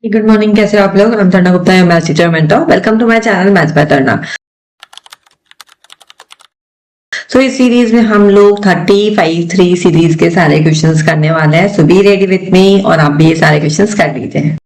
Good morning, कैसे हो आप लोग। I'm Tarna Gupta, maths teacher mentor. Welcome to my channel maths by Tarna. इस सीरीज में हम लोग 35 सीरीज के सारे क्वेश्चंस करने वाले हैं। सो बी रेडी विथ मी और आप भी ये सारे क्वेश्चंस कर लीजिए।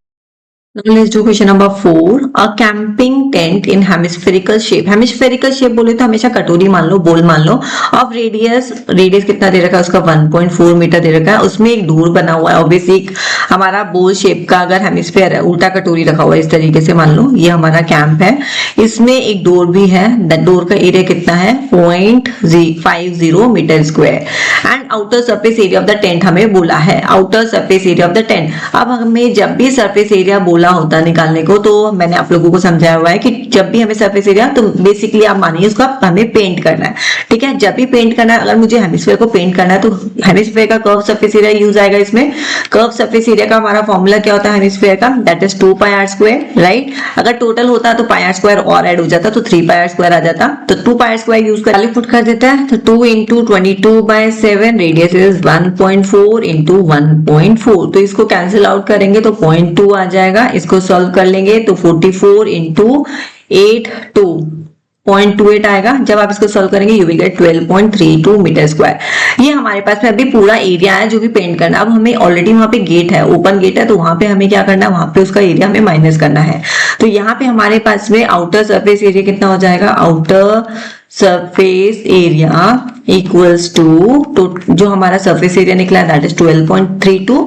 Now let's do question number 4. A camping tent in hemispherical shape. Hemispherical shape बोले तो हमेशा कटोरी मान लो, बोल मान लो। ऑफ रेडियस कितना दे रखा है उसका 1.4 मीटर दे रखा है। उसमें एक डोर बना हुआ है। ऑब्वियसली हमारा बोल शेप का अगर हेमिस्फेयर है, उल्टा कटोरी रखा हुआ है इस तरीके से मान लो, ये हमारा कैंप है। इसमें एक डोर भी है। दैट डोर का एरिया कितना है 0.50 metre square. And outer surface area of the tent हमें बोला है। Outer surface area of the tent. अब हमें जब भी सरफेस एरिया बोला होता निकालने को, तो मैंने आप लोगों को समझाया हुआ है कि जब भी हमें सरफेस एरिया, तो बेसिकली आप मानिए उसका हमें पेंट करना है। ठीक है, जब भी पेंट करना है, अगर मुझे हेमिस्फीयर को पेंट करना है तो हेमिस्फीयर का कर्व सरफेस एरिया यूज आएगा। इसमें कर्व सरफेस एरिया का हमारा फॉर्मूला क्या होता है हेमिस्फीयर का, that is 2 pi are square, right. अगर टोटल होता तो पाई आर स्क्वायर और ऐड हो जाता तो 3 पाई आर स्क्वायर आ जाता। तो 2 पाई आर स्क्वायर यूज कर पुट कर देता है। तो 2 इंटू 22/7, रेडियस इज 1.4 इंटू 1.4। तो इसको कैंसिल आउट करेंगे तो 0.2 आ जाएगा। इसको सॉल्व कर लेंगे तो 44 इंटू 8 0.28 आएगा। जब आप इसको सॉल्व करेंगे you will get 12.32 metre square. ये हमारे पास में अभी पूरा एरिया है जो भी पेंट करना। अब हमें ऑलरेडी वहां पे गेट है, ओपन गेट है, तो वहां पे हमें क्या करना है, वहां पे उसका एरिया हमें माइनस करना है। तो यहाँ पे हमारे पास में आउटर सरफेस एरिया कितना हो जाएगा, outer surface area equals to जो हमारा सरफेस एरिया निकला है दैट इज 12.32।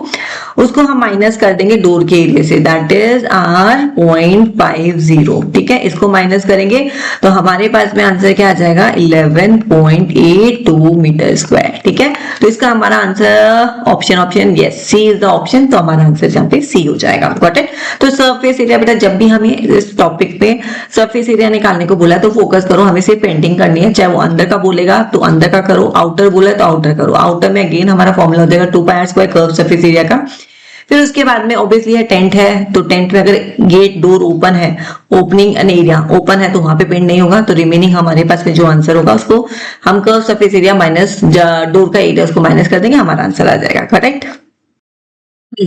उसको हम माइनस कर देंगे डोर के एरिया से, दैट इज आर 0.50। ठीक है, इसको माइनस करेंगे तो हमारे पास में आंसर क्या आ जाएगा 11.82 मीटर स्क्वायर। ठीक है, तो इसका हमारा answer option yes C is the option. तो हमारा आंसर यहाँ पे सी हो जाएगा। Got it. तो सरफेस एरिया बेटा, जब भी हमें इस टॉपिक पे सरफेस एरिया निकालने को बोला तो फोकस करो, हमें सिर्फ पेंटिंग करनी है। चाहे वो अंदर का बोलेगा तो अंदर का करो, आउटर बोला तो आउटर करो। आउटर में अगेन हमारा फॉर्मूला हो जाएगा 2 pi are square curve surface area का। फिर उसके बाद में ऑब्वियसली है टेंट है, तो टेंट में अगर गेट डोर ओपन है, ओपनिंग एन एरिया ओपन है, तो वहां पे पेंट नहीं होगा। तो रिमेनिंग हमारे पास में जो आंसर होगा उसको हम curve surface area minus door का एरिया उसको माइनस कर देंगे, हमारा आंसर आ जाएगा। करेक्ट।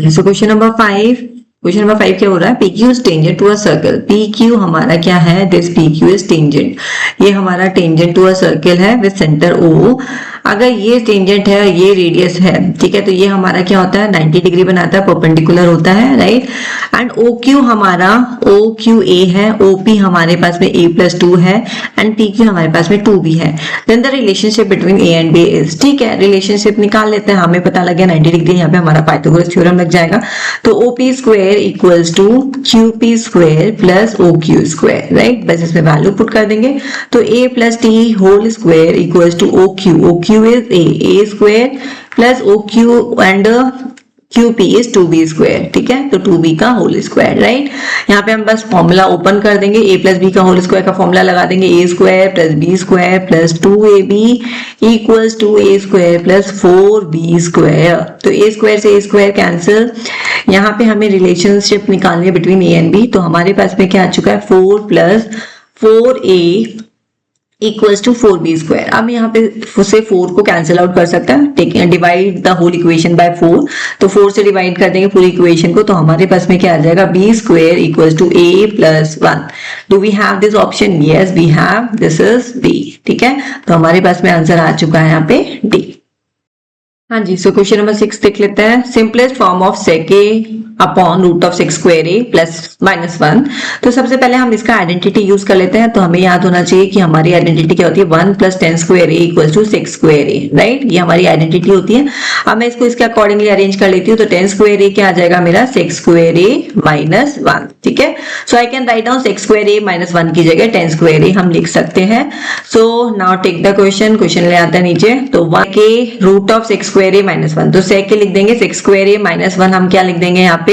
सो क्वेश्चन नंबर 5 क्या हो रहा है, PQ is tangent to a circle. PQ हमारा क्या है, दिस PQ इज टेंजेंट। ये हमारा टेंजेंट टू अ सर्कल है विद सेंटर O। अगर ये टेंजेंट है, ये रेडियस है, ठीक है, तो ये हमारा क्या होता है 90 डिग्री बनाता है, परपेंडिकुलर होता है, राइट। एंड OQ हमारा OQA है, OP हमारे पास में A+2 है, एंड PQ हमारे पास में 2 भी है। Then the relationship between A and B is, ठीक है, रिलेशनशिप निकाल लेते हैं। हमें पता लग गया 90 डिग्री, यहाँ पे हमारा पाइथागोरस थ्योरम लग जाएगा। तो OP square equals to QP square plus OQ square, right. बस इसमें वैल्यू पुट कर देंगे तो A plus T whole square equals to OQ is A square plus OQ and QP is 2B square। ठीक है, तो 2B का whole square, right. यहाँ पे हम बस फॉर्मूला ओपन कर देंगे, A प्लस बी का होल स्क्वायर का फॉर्मूला लगा देंगे, A square plus B square plus 2AB equals to A square plus 4B square. तो A स्क्वायर से A स्क्वायर कैंसिल। यहाँ पे हमें रिलेशनशिप निकालनी है बिटवीन A एंड B। तो हमारे पास में क्या आ चुका है 4 plus 4A equals to 4B square. अब यहाँ पे से 4 को कैंसिल आउट कर सकता है, ठीक है, divide the whole equation by 4। तो 4 से डिवाइड कर देंगे पूरी इक्वेशन को, तो हमारे पास में क्या आ जाएगा B square equals to A plus 1। Do we have this option, yes we have, this is D। ठीक है, तो हमारे पास में आंसर आ चुका है यहाँ पे D। हाँ जी, सो क्वेश्चन नंबर 6 देख लेते हैं। Simplest form of sec a upon root of sec square a plus -1। तो सबसे पहले हम इसका आइडेंटिटी यूज कर लेते हैं। तो हमें याद होना चाहिए कि हमारी आइडेंटिटी क्या होती है 1 plus tan square a equals to sec square a, right. ये हमारी आइडेंटिटी होती है। अब मैं इसको इसके अकॉर्डिंगली अरेंज कर लेती हूँ। तो टेन स्क्वायर a क्या आ जाएगा मेरा सेक स्क्वायर a -1। ठीक है, so I can write down sec square a -1 की जगह टेन स्क्वायर a हम लिख सकते हैं। So now take the question ले आता है नीचे। तो 1 के root of sec square a -1, तो सेक के लिख देंगे सेक स्क्वायर a -1, हम क्या लिख देंगे यहाँ पे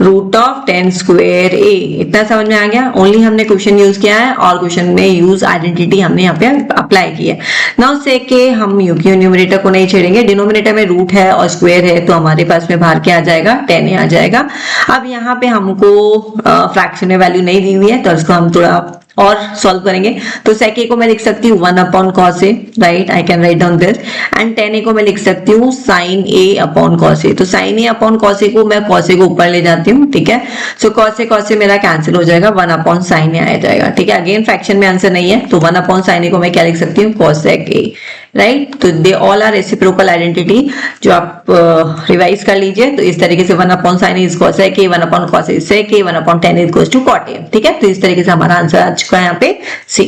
रूट ऑफ 10 स्क्वायर a। इतना समझ में आ गया। ओनली हमने क्वेश्चन यूज किया है और क्वेश्चन में यूज आइडेंटिटी हमने यहाँ पे अप्लाई की है। नाउ सेक के हम यूक्यू न्यूमरेटर को नहीं छेड़ेंगे, डिनोमिनेटर में रूट है और स्क्वायर है, तो हमारे पास में बाहर क्या आ जाएगा 10a आ जाएगा। अब यहाँ पे हमको फ्रैक्शन में वैल्यू नहीं दी हुई है, तो इसको हम थोड़ा और सॉल्व करेंगे। तो sec a को मैं लिख सकती हूँ 1 upon cos a, right, I can write down this. And tan a को मैं लिख सकती हूँ sin a upon cos a। तो sin a upon cos a को मैं cos a को ऊपर ले जाती हूँ, ठीक है। सो cos a मेरा कैंसिल हो जाएगा, 1 अपॉन sin a आ जाएगा, ठीक है। अगेन फ्रैक्शन में आंसर नहीं है, तो 1 अपॉन sin a को मैं क्या लिख सकती हूँ, cosec a, राइट। तो they all are reciprocal identity, जो आप रिवाइज कर लीजिए। तो इस तरीके से 1 upon sin a is cosec a, 1 upon cos a sec a, 1 upon tan a is equal to cot a, ठीक है। तो इस तरीके से हमारा आंसर आ चुका है यहाँ पे सी।